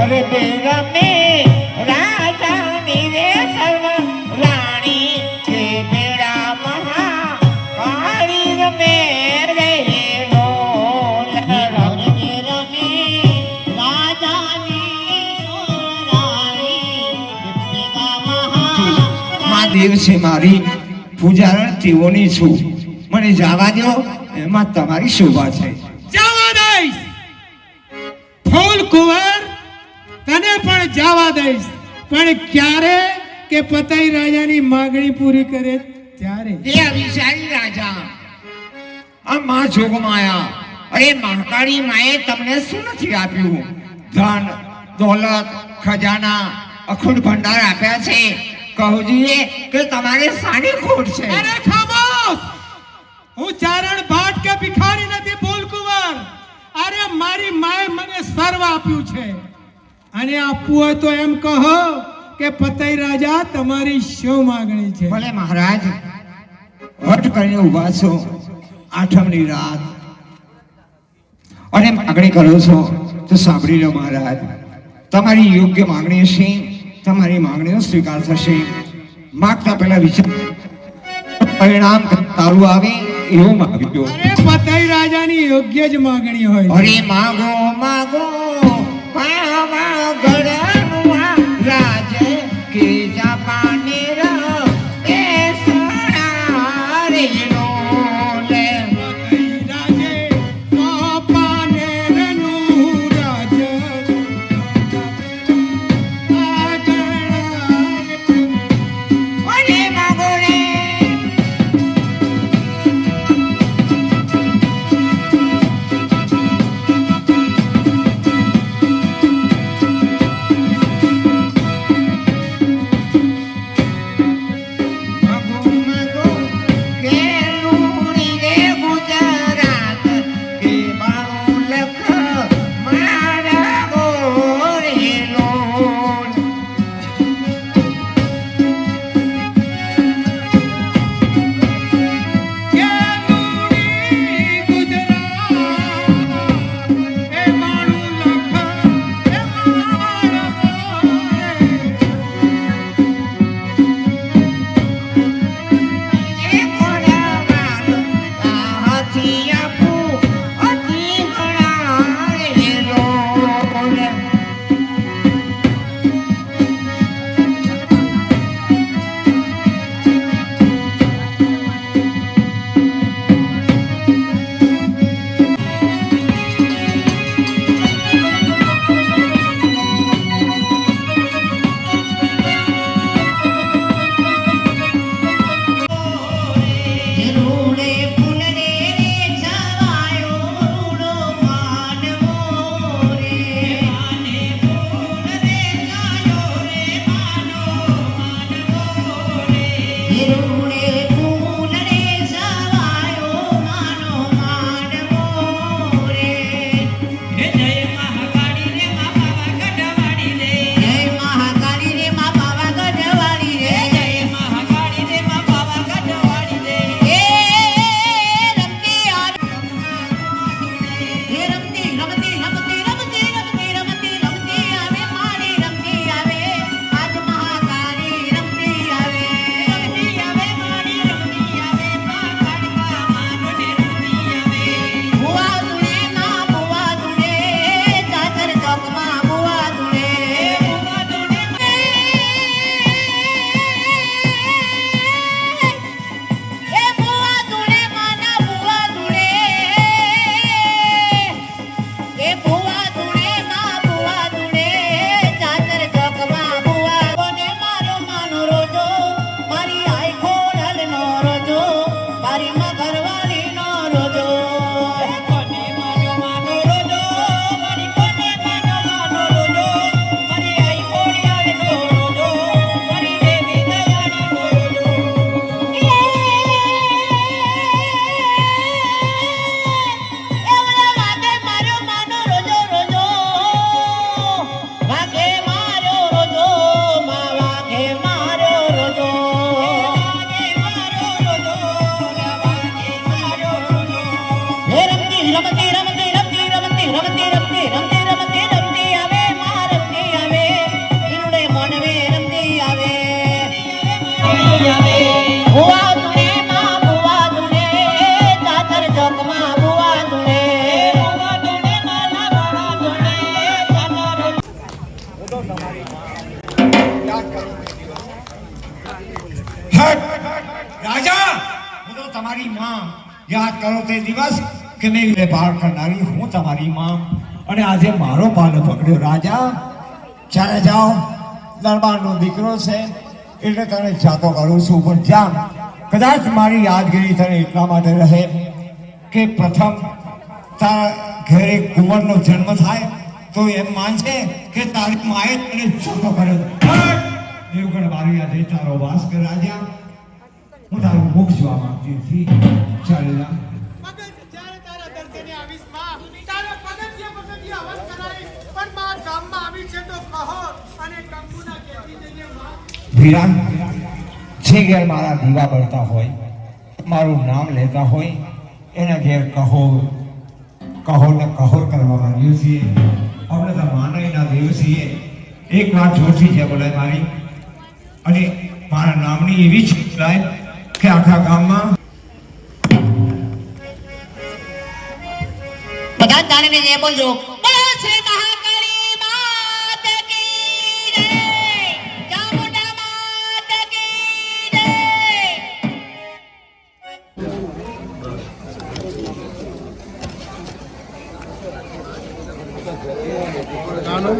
અરે બેરમે રાજાની રે સર્વ રાણી કે બેડા મહા કાળી રમે રે નો રમે રાજાની દેવ છે મારી પૂજારણ તેઓની છું મને જવા દો એમાં તમારી શોભા છે જવા દઈશ ફૂલ કુંવર તને પણ જવા દઈશ પણ ક્યારે કે પતઈ રાજાની માંગણી પૂરી કરે ત્યારે એ અવિશાળી રાજા આ માં જોગમાયા અરે મહાકાળી માએ તમને શું નથી આપ્યું ધન દોલત ખજાના અખંડ ભંડાર આપ્યા છે કહુજીએ કે તમારે સાની ખોટ છે અરે ખામોશ હું ચારણ ભાટ કે ભિખારી નથી બોલ કુંવર અરે મારી માએ મને સર્વ આપ્યું છે અને આપવું હોય તો એમ કહો કે પતઈ રાજા તમારી શું માંગણી છે ભલે મહારાજ હઠ કરીને ઊભા છો આઠમની રાત અને માગણી કરો છો તો સાંભળી લો મહારાજ તમારી યોગ્ય માંગણી હશે તમારી માંગણીનો સ્વીકાર થશે માગતા પહેલા વિચાર પરિણામ તારું આવે એવું માગજો અરે પતઈ રાજાની યોગ્ય જ માંગણી હોય અરે માગો માગો પાવા ગળનું રાજ કે જાપાને ર એ સણા રે નો લે પતઈ રાજે કાપાને રનું રાજ ઓલે માગો રે યાદ કરો તે દિવસ કે મેં વેપાર કરનારી હું તમારી માં અને આજે મારો પાલો પકડ્યો રાજા. ચાલે જાઓ, દરબારનો દીકરો છે એટલે તને જાતો કરું છું, પણ જા કદાચ મારી યાદગીરી તને એટલા માટે રહે કે પ્રથમ તારા ઘરે કુંવરનો જન્મ થાય તો એમ માનશે કે તારી માએ તને જાતો કર્યો. દેવગણ મારી આજે તારો વાસ કર રાજા. હું તારું મુખ જોવા માંગતી હતી. ચાલે જા. મગજ જ્યારે તારા દર્શને આવીશ માં, તારા પગથિયે હવન કરાય, પણ માં ગામમાં આવી છે તો કહો અને કંકુના કહેતી જઈએ માં. વિરાન જે ઘેર મારા દીવા બળતા હોય, મારું નામ લેતા હોય, એના ઘેર કહો ને કહો કરવા માંગીએ છીએ. આપણે તો માનવીના દેવ છીએ. એક વાર જોરથી છે બોલાય મારી, અને મારા નામની એવી છે બોલાય કે આખા ગામમાં બધા જાણીને જે બોલજો, બોલો શ્રી મહાકાળી માત કી જય, ચામુંડા માત કી જય. ગાનું